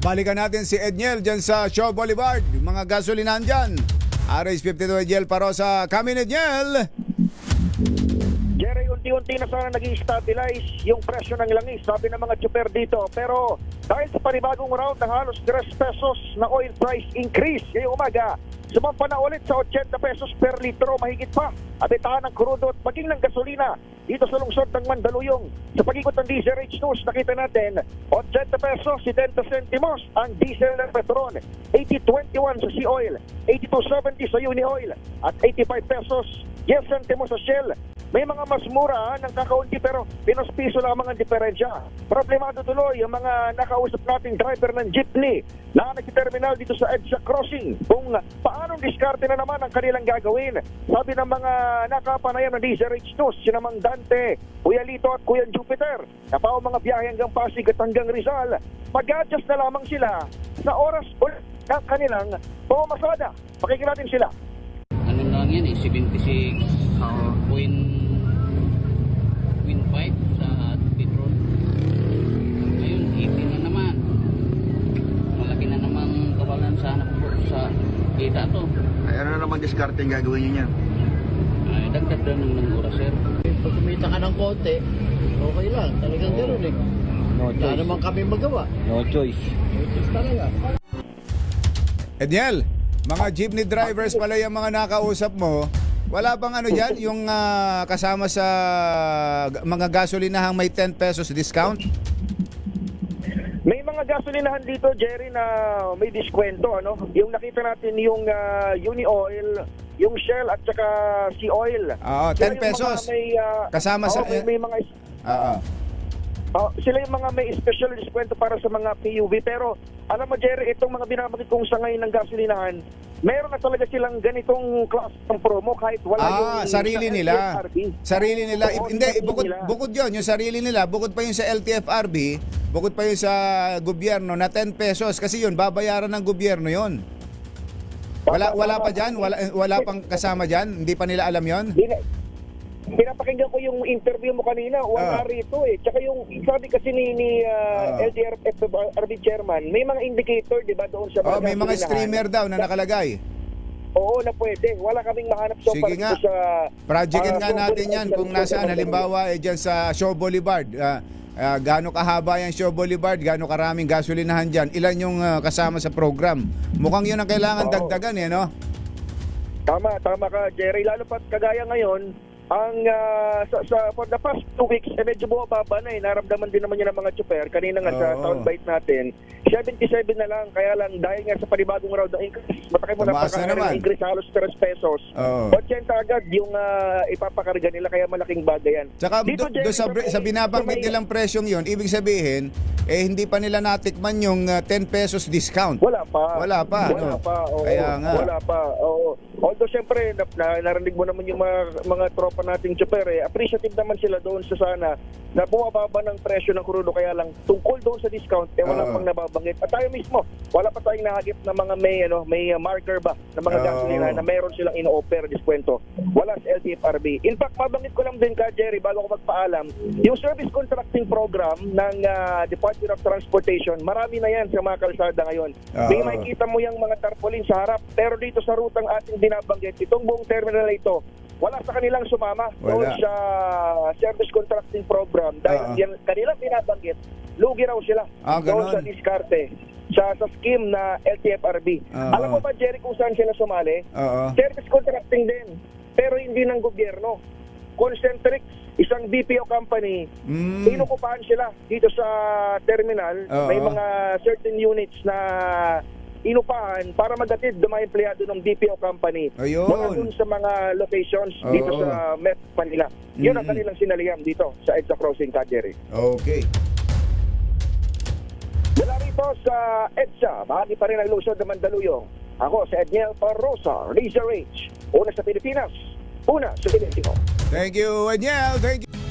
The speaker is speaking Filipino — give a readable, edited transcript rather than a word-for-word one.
Balikan natin si Edniel dyan sa Shaw Boulevard. Yung mga gasolinahan dyan. RH52 Edniel Parosa. Kami Edniel. Jerry, unti-unti na sana nag-i-stabilize yung presyo ng langis, sabi ng mga tsuper dito. Pero dahil sa panibagong round ng halos 3 pesos na oil price increase ngayong umaga, sumampa na ulit sa 80 pesos per litro, mahigit pa. Abitahan ng krudo at maging ng gasolina dito sa lungsod ng Mandaluyong. Sa pag-ikot ng DZRH News, nakita natin 80 pesos, 70 sentimos ang diesel ng Petron, 80.21 sa Sea Oil, 82.70 sa Uni Oil, at 85 pesos 10 sentimos sa Shell. May mga mas mura ng kakaunti pero pinos-piso lamang ang diferensya. Problemado tuloy ang mga nakausap nating driver ng jeepney na nagterminal dito sa EDSA Crossing kung paanong diskarte na naman ang kanilang gagawin. Sabi ng mga nakapanayam ng DZRH News, sina Mang Dante, Kuya Lito at Kuya Jupiter, na pa mga biyahe hanggang Pasig at hanggang Rizal, mag-adjust na lamang sila sa oras ulit ng kanilang pumasada. Pakinggan natin sila. Ano lang yan eh, 76.5 sa petrol. Ngayon, 80 na naman. Malaki na naman kawalan sana po sa kita to. Ay, ano na naman diskarte yung gagawin nyo niyan? Ay, dagdag na ng oras, sir. Pag kumita ka ng konti, okay lang. Talagang gano'n eh. Wala naman kami magawa. No choice. Just talaga. Edniel, mga jeepney drivers pala yung mga nakausap mo. Wala bang ano dyan, yung kasama sa mga gasolinahang may 10 pesos discount? May mga gasolinahan dito, Jerry, na may diskwento, ano? Yung nakita natin yung Uni Oil, yung Shell at saka Sea Oil. Oo, 10 Sila yung mga pesos. Kasama sa may mga sila yung mga may special diskwento para sa mga PUV. Pero alam mo, Jerry, itong mga binabagit kong sangay ng gasolinahan, meron na talaga silang ganitong class ng promo kahit wala yung sarili nila. LTFRB. Sarili nila. Oo, Hindi, sarili nila. bukod yun, yung sarili nila, bukod pa yung sa LTFRB, bukod pa yung sa gobyerno na 10 pesos kasi yun, babayaran ng gobyerno yun. Wala pa dyan? Wala pang kasama dyan? Hindi pa nila alam yon? Pinapakinggan ko yung interview mo kanina, wala rito eh. Tsaka yung sabi kasi ni LTFRB chairman, may mga indicator, di ba, doon sa mga May mga gasolinahan. streamer daw na nakalagay. Oo, na pwede. Wala kaming mahanap so Sige nga. sa Projectin nga natin yan kung nasaan. Halimbawa, dyan sa Shaw Boulevard. Gaano kahaba yung Shaw Boulevard? Gaano karaming gasolinahan dyan? Ilan yung kasama sa program? Mukhang yun ang kailangan dagdagan eh, no? Tama ka, Jerry. Lalo pat kagaya ngayon, ang for the past 2 weeks, medyo bumababa na eh. Naramdaman din naman yun ng mga tsuper. Kanina nga sa town bite natin, 77 na lang. Kaya lang, dahil nga sa panibagong round ng increase, matakay mo Tumaas na naman. increase halos 3 pesos. 80 agad yung ipapakarga nila, kaya malaking bagay yan. Tsaka Dito, Jerry, sa binabanggit nilang presyong yun, ibig sabihin, hindi pa nila natikman yung 10 pesos discount. Wala pa. Wala pa. Oo. Kaya nga. Wala pa. Oo. Although siyempre narinig mo naman yung mga tropa nating tsuper appreciative naman sila doon sa sana na bumababa ng presyo ng krudo, kaya lang tungkol doon sa discount wala pang nababanggit. At tayo mismo, wala pa tayong nahagip na mga may marker ba na mga gasolina na meron silang ino-offer diskwento. Wala sa LTFRB. In fact, mabanggit ko lang din ka, Jerry, bago ko magpaalam, yung service contracting program ng Department of Transportation, marami na yan sa mga kalsada ngayon. May makikita mo yung mga tarpaulin sa harap, pero dito sa rutang ating binabanggit, itong buong terminal na ito, wala sa kanilang sumama doon sa service contracting program dahil kanilang binabanggit, lugi raw sila doon sa diskarte sa scheme na LTFRB. Alam mo ba, Jerry, kung saan sila sumali? Service contracting din, pero hindi ng gobyerno. Concentrix, isang BPO company, inukupahan sila dito sa terminal. May mga certain units na inupahan para magatid ng mga empleyado ng BPO company. Mula dun sa mga locations dito sa Metro Manila. Yun ang kanilang sinalihan dito sa EDSA Crossing, Jerry. Okay. Mula rito sa EDSA, bahagi pa rin ang lungsod ng Mandaluyong. Ako si Edniel Parosa, Razor H. Una sa Pilipinas, una sa Pilipino. Thank you, Edniel. Thank you.